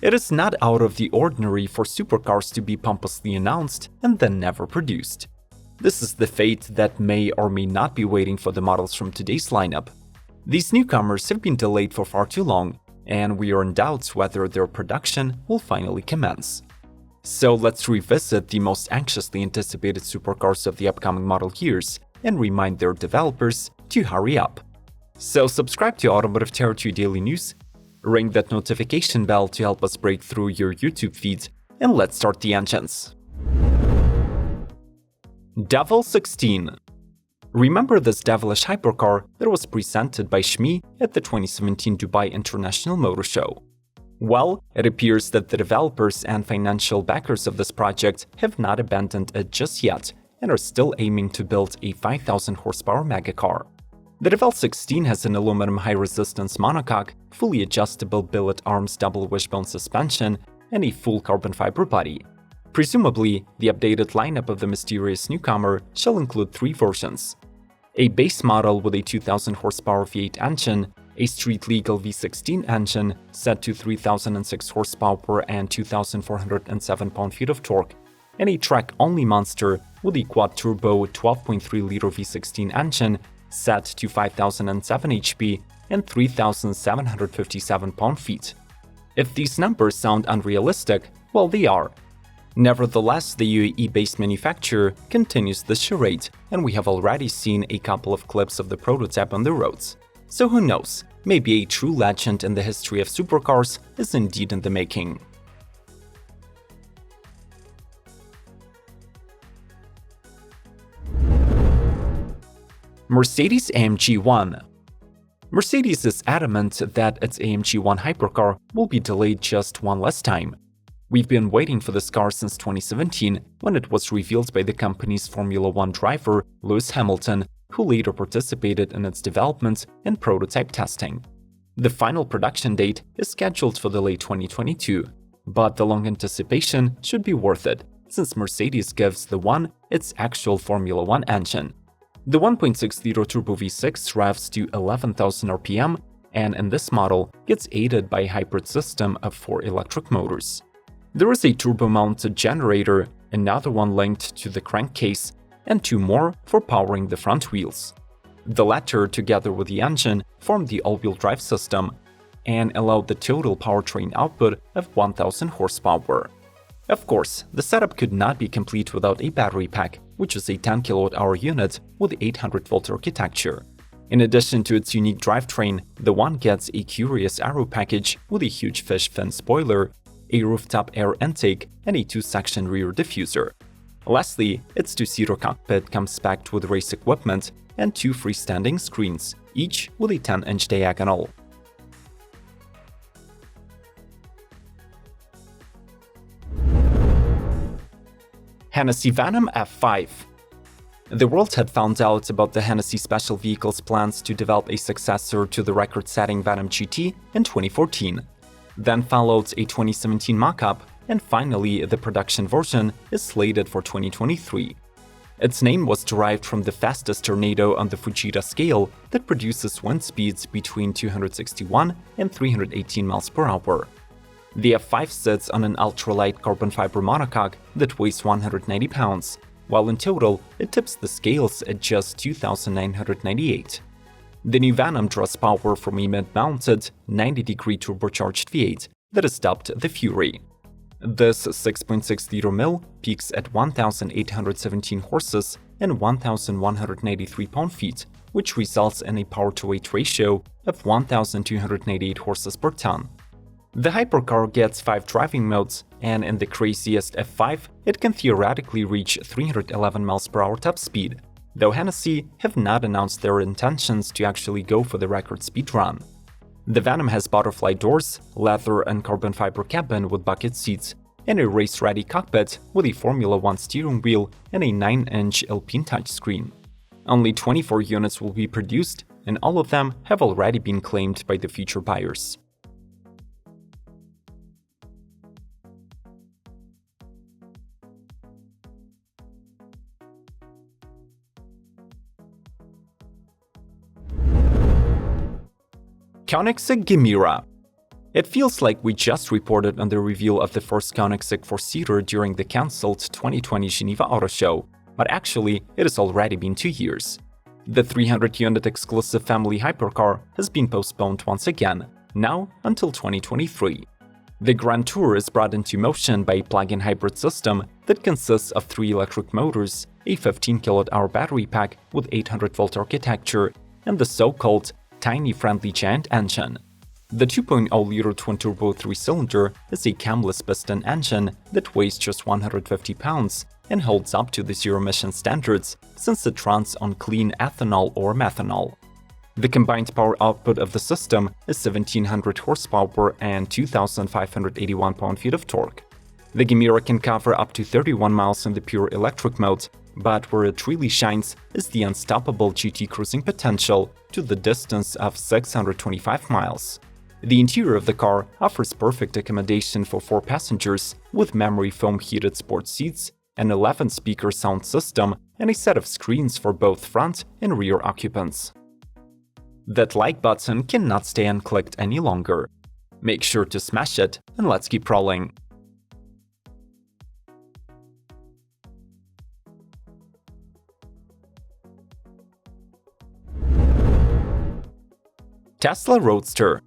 It is not out of the ordinary for supercars to be pompously announced and then never produced. This is the fate that may or may not be waiting for the models from today's lineup. These newcomers have been delayed for far too long, and we are in doubts whether their production will finally commence. So let's revisit the most anxiously anticipated supercars of the upcoming model years and remind their developers to hurry up. So subscribe to Automotive Territory Daily News, ring that notification bell to help us break through your YouTube feed, and let's start the engines. Devel 16. Remember this devilish hypercar that was presented by Shmi at the 2017 Dubai International Motor Show? Well, it appears that the developers and financial backers of this project have not abandoned it just yet and are still aiming to build a 5,000 horsepower megacar. The Devel 16 has an aluminum high-resistance monocoque, fully adjustable billet arms double wishbone suspension, and a full carbon fiber body. Presumably, the updated lineup of the mysterious newcomer shall include 3 versions: a base model with a 2,000 horsepower V8 engine, a street-legal V16 engine set to 3,006 horsepower and 2,407 pound-feet of torque, and a track-only monster with a quad-turbo 12.3-liter V16 engine set to 5,007 HP and 3,757 pound-feet. If these numbers sound unrealistic, well, they are. Nevertheless, the UAE-based manufacturer continues the charade, and we have already seen a couple of clips of the prototype on the roads. So who knows, maybe a true legend in the history of supercars is indeed in the making. Mercedes-AMG One. Mercedes is adamant that its AMG One hypercar will be delayed just one last time. We've been waiting for this car since 2017, when it was revealed by the company's Formula One driver, Lewis Hamilton, who later participated in its development and prototype testing. The final production date is scheduled for the late 2022, but the long anticipation should be worth it, since Mercedes gives the One its actual Formula One engine. The 1.6-liter turbo V6 revs to 11,000 RPM, and in this model gets aided by a hybrid system of 4 electric motors. There is a turbo-mounted generator, another one linked to the crankcase, and 2 more for powering the front wheels. The latter, together with the engine, form the all-wheel drive system and allow the total powertrain output of 1,000 horsepower. Of course, the setup could not be complete without a battery pack, which is a 10 kWh unit with 800-volt architecture. In addition to its unique drivetrain, the One gets a curious aero package with a huge fish fin spoiler, a rooftop air intake, and a 2-section rear diffuser. Lastly, its 2-seater cockpit comes packed with race equipment and 2 freestanding screens, each with a 10-inch diagonal. Hennessey Venom F5. The world had found out about the Hennessey Special Vehicles plans to develop a successor to the record-setting Venom GT in 2014. Then followed a 2017 mock-up, and finally the production version is slated for 2023. Its name was derived from the fastest tornado on the Fujita scale that produces wind speeds between 261 and 318 miles per hour. The F5 sits on an ultralight carbon fiber monocoque that weighs 190 pounds, while in total it tips the scales at just 2,998. The new Venom draws power from a mid-mounted, 90-degree turbocharged V8 that is dubbed the Fury. This 6.6-liter mill peaks at 1,817 horses and 1,183 pound-feet, which results in a power-to-weight ratio of 1,288 horses per ton. The hypercar gets 5 driving modes, and in the craziest F5, it can theoretically reach 311 miles per hour top speed, though Hennessey have not announced their intentions to actually go for the record speed run. The Venom has butterfly doors, leather and carbon fiber cabin with bucket seats, and a race-ready cockpit with a Formula One steering wheel and a 9-inch Alpine touchscreen. Only 24 units will be produced, and all of them have already been claimed by the future buyers. Koenigsegg Gemera. It feels like we just reported on the reveal of the first Koenigsegg four-seater during the cancelled 2020 Geneva Auto Show, but actually it has already been 2 years. The 300-unit exclusive family hypercar has been postponed once again, now until 2023. The Grand Tour is brought into motion by a plug-in hybrid system that consists of 3 electric motors, a 15 kWh battery pack with 800-volt architecture, and the so-called tiny-friendly giant engine. The 2.0-liter twin-turbo 3-cylinder is a camless piston engine that weighs just 150 pounds and holds up to the zero-emission standards since it runs on clean ethanol or methanol. The combined power output of the system is 1700 horsepower and 2581 pound-feet of torque. The Gemera can cover up to 31 miles in the pure electric mode, but where it really shines is the unstoppable GT cruising potential to the distance of 625 miles. The interior of the car offers perfect accommodation for 4 passengers with memory foam heated sports seats, an 11-speaker sound system, and a set of screens for both front and rear occupants. That like button cannot stay unclicked any longer. Make sure to smash it, and let's keep rolling. Tesla Roadster.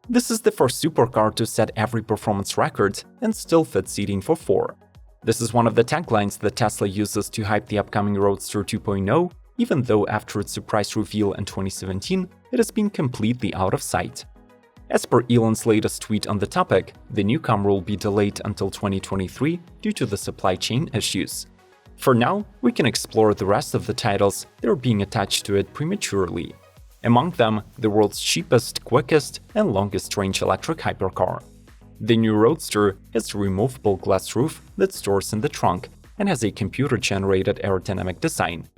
This is the first supercar to set every performance record and still fit seating for 4. This is one of the taglines that Tesla uses to hype the upcoming Roadster 2.0, even though after its surprise reveal in 2017, it has been completely out of sight. As per Elon's latest tweet on the topic, the newcomer will be delayed until 2023 due to the supply chain issues. For now, we can explore the rest of the titles that are being attached to it prematurely. Among them, the world's cheapest, quickest, and longest-range electric hypercar. The new Roadster has a removable glass roof that stores in the trunk and has a computer-generated aerodynamic design.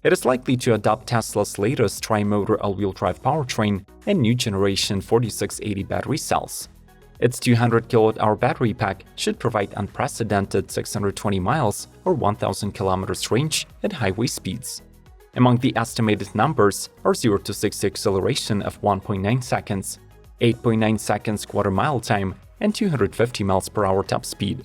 It is likely to adopt Tesla's latest tri-motor all-wheel drive powertrain and new generation 4680 battery cells. Its 200 kWh battery pack should provide unprecedented 620 miles or 1000 km range at highway speeds. Among the estimated numbers are 0 to 60 acceleration of 1.9 seconds, 8.9 seconds quarter-mile time, and 250 miles per hour top speed.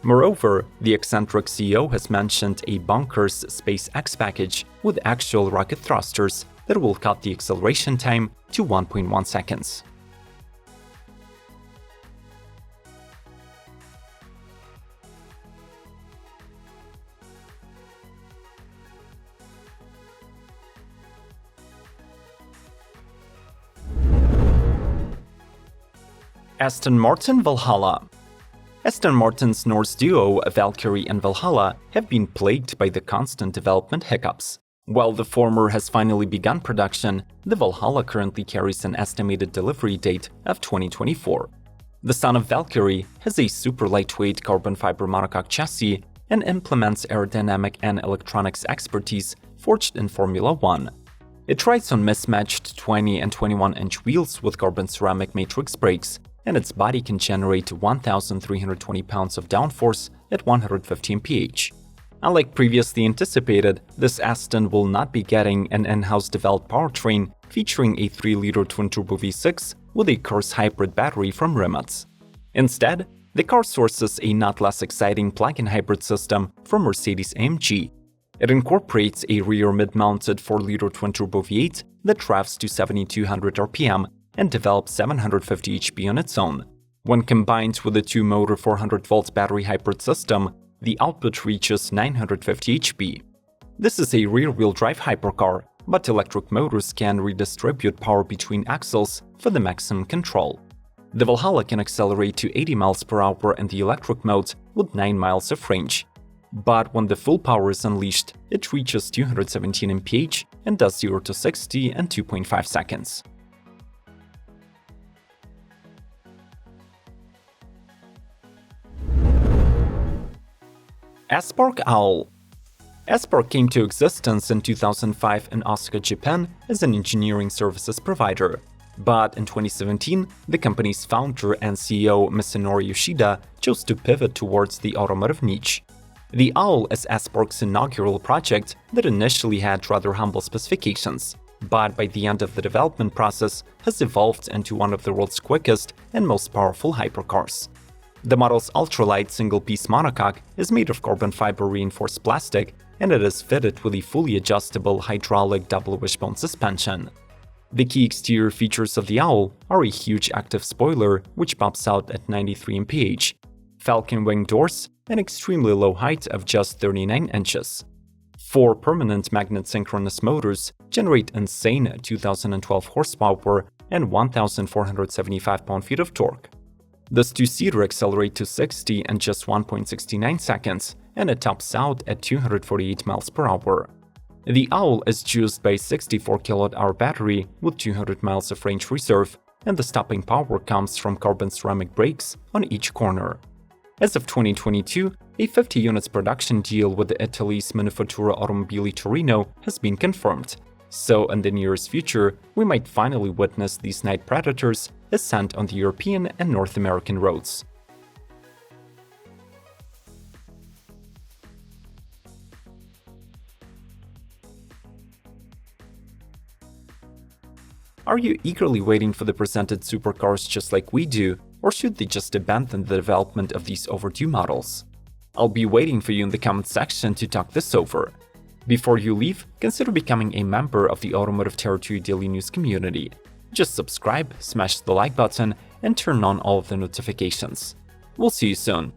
Moreover, the eccentric CEO has mentioned a bonkers SpaceX package with actual rocket thrusters that will cut the acceleration time to 1.1 seconds. Aston Martin Valhalla. Aston Martin's Norse duo Valkyrie and Valhalla have been plagued by the constant development hiccups. While the former has finally begun production, the Valhalla currently carries an estimated delivery date of 2024. The son of Valkyrie has a super lightweight carbon fiber monocoque chassis and implements aerodynamic and electronics expertise forged in Formula One. It rides on mismatched 20 and 21-inch wheels with carbon ceramic matrix brakes, and its body can generate 1,320 pounds of downforce at 115 mph. Unlike previously anticipated, this Aston will not be getting an in-house developed powertrain featuring a 3-liter twin-turbo V6 with a Curse hybrid battery from Rimac. Instead, the car sources a not less exciting plug-in hybrid system from Mercedes-AMG. It incorporates a rear mid-mounted 4-liter twin-turbo V8 that revs to 7,200 RPM and develops 750 HP on its own. When combined with a 2-motor 400-volt battery hybrid system, the output reaches 950 HP. This is a rear-wheel drive hypercar, but electric motors can redistribute power between axles for the maximum control. The Valhalla can accelerate to 80 miles per hour in the electric mode with 9 miles of range. But when the full power is unleashed, it reaches 217 mph and does 0 to 60 in 2.5 seconds. Aspark Owl. Aspark came to existence in 2005 in Osaka, Japan as an engineering services provider. But in 2017, the company's founder and CEO Misunori Yoshida chose to pivot towards the automotive niche. The Owl is Aspark's inaugural project that initially had rather humble specifications, but by the end of the development process has evolved into one of the world's quickest and most powerful hypercars. The model's ultralight single-piece monocoque is made of carbon fiber reinforced plastic, and it is fitted with a fully adjustable hydraulic double wishbone suspension. The key exterior features of the Owl are a huge active spoiler, which pops out at 93 mph, falcon wing doors, an extremely low height of just 39 inches. 4 permanent magnet synchronous motors generate insane 2012 horsepower and 1,475 pound-feet of torque. This two-seater accelerates to 60 in just 1.69 seconds, and it tops out at 248 miles per hour. The Owl is juiced by a 64 kWh battery with 200 miles of range reserve, and the stopping power comes from carbon ceramic brakes on each corner. As of 2022, a 50 units production deal with Italy's Manifattura Automobili Torino has been confirmed, so in the nearest future, we might finally witness these night predators ascend on the European and North American roads. Are you eagerly waiting for the presented supercars just like we do, or should they just abandon the development of these overdue models? I'll be waiting for you in the comment section to talk this over. Before you leave, consider becoming a member of the Automotive Territory Daily News community. Just subscribe, smash the like button, and turn on all of the notifications. We'll see you soon.